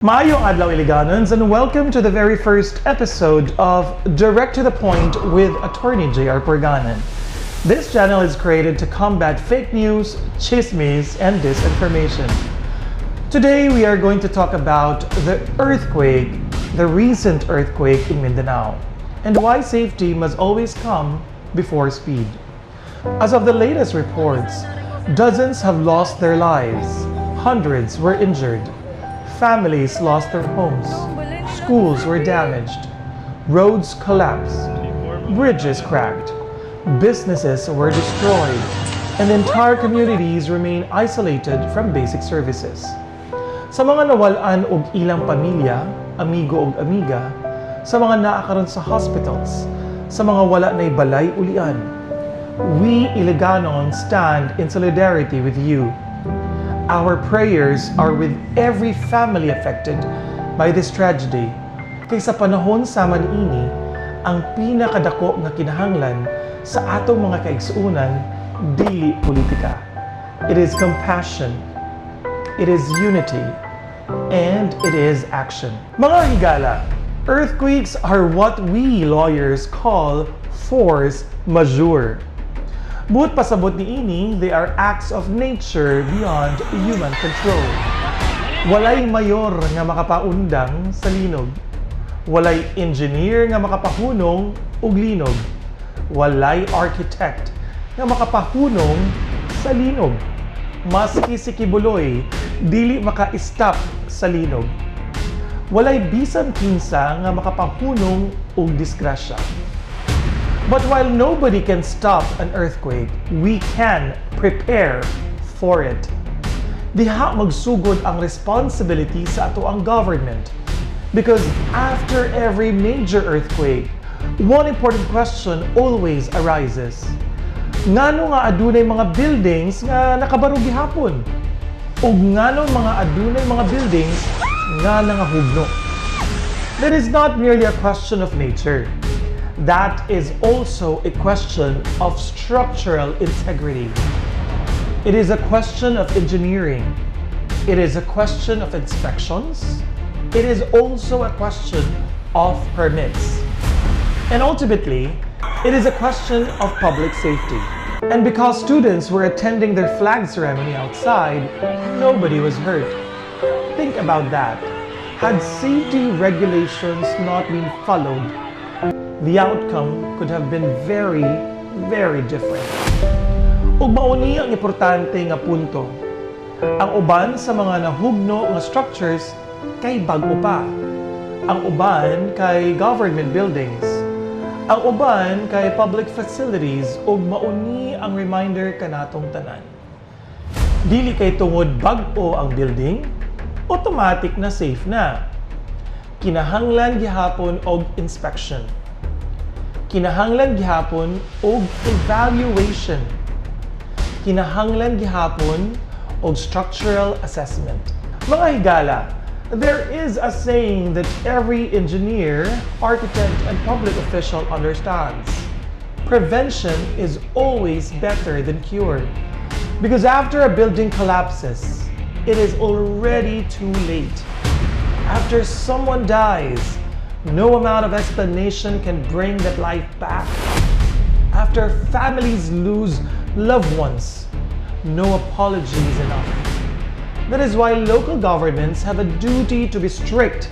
Maayong adlaw Iliganons, and welcome to the very first episode of Direct to the Point with Atty. J.R. Purganan. This channel is created to combat fake news, chismes, and disinformation. Today we are going to talk about the recent earthquake in Mindanao, and why safety must always come before speed. As of the latest reports, dozens have lost their lives, hundreds were injured. Families lost their homes, schools were damaged, roads collapsed, bridges cracked, businesses were destroyed, and entire communities remain isolated from basic services. Sa mga nawalan og ilang pamilya, amigo og amiga, sa mga naakaron sa hospitals, sa mga wala na'y balay ulian, we Iliganon stand in solidarity with you. Our prayers are with every family affected by this tragedy. Kay sa panahon sa maniini, ang pinakadako nga kinahanglan sa atong mga kaigsuonan dili politika. It is compassion, it is unity, and it is action. Mga higala, earthquakes are what we lawyers call force majeure. Buot pasabot ni ini, they are acts of nature beyond human control. Walay mayor nga makapaundang sa linog. Walay engineer nga makapahunong og linog. Walay architect nga makapahunong sa linog. Maski si Kibuloy, dili maka-stop sa linog. Walay bisan kinsa nga makapahunong og disgrasya. But while nobody can stop an earthquake, we can prepare for it. Diha magsugod ang responsibility sa ato ang government. Because after every major earthquake, one important question always arises. Ngano nga adunay mga buildings nga nakabarog gihapon? Ug ngano mga adunay mga buildings nga nangahugno? That is not merely a question of nature. That is also a question of structural integrity. It is a question of engineering. It is a question of inspections. It is also a question of permits. And ultimately, it is a question of public safety. And because students were attending their flag ceremony outside, nobody was hurt. Think about that. Had safety regulations not been followed, the outcome could have been very, very different. Ug mauni ang importante nga punto. Ang uban sa mga nahugno nga structures kay bag-o pa. Ang uban kay government buildings. Ang uban kay public facilities ug mauni ang reminder kanatong tanan. Dili kay tungod bag-o ang building, automatic na safe na. Kinahanglan gihapon og inspection. Kinahanglan gihapon og evaluation. Kinahanglan gihapon og structural assessment. Mga higala, there is a saying that every engineer, architect, and public official understands. Prevention is always better than cure. Because after a building collapses, it is already too late. After someone dies, no amount of explanation can bring that life back. After families lose loved ones, no apology is enough. That is why local governments have a duty to be strict.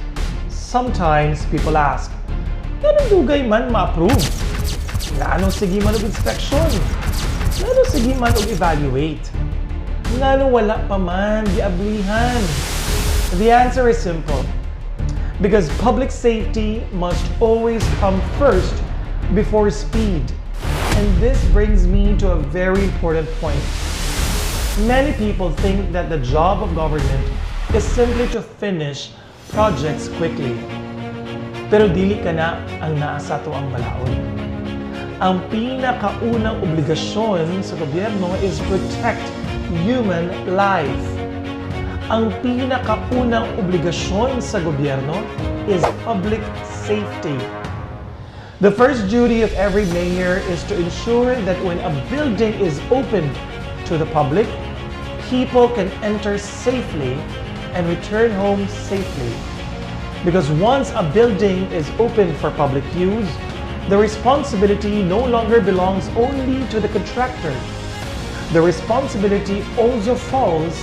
Sometimes people ask, "Ganong dugay man ma-approve? Ngano sige man og inspection? Ngano sige man og evaluate? Ngano wala pa man giablihan?" The answer is simple. Because public safety must always come first before speed. And this brings me to a very important point. Many people think that the job of government is simply to finish projects quickly. Pero dili kana ang naa sa ato ang balaod. Ang pinakaunang obligasyon sa gobyerno is protect human life. Ang pinakaunang obligasyon sa gobyerno is public safety. The first duty of every mayor is to ensure that when a building is opened to the public, people can enter safely and return home safely. Because once a building is open for public use, the responsibility no longer belongs only to the contractor. The responsibility also falls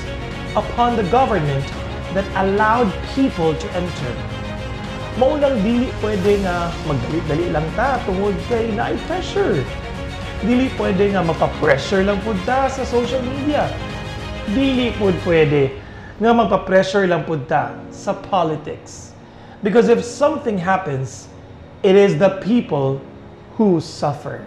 upon the government that allowed people to enter. Maulang dili pwede nga magdali-dali lang ta tungod kay naay pressure. Dili pwede nga mapapressure lang pud ta sa social media. Dili pud pwede nga magpapressure lang pud ta sa politics. Because if something happens, it is the people who suffer.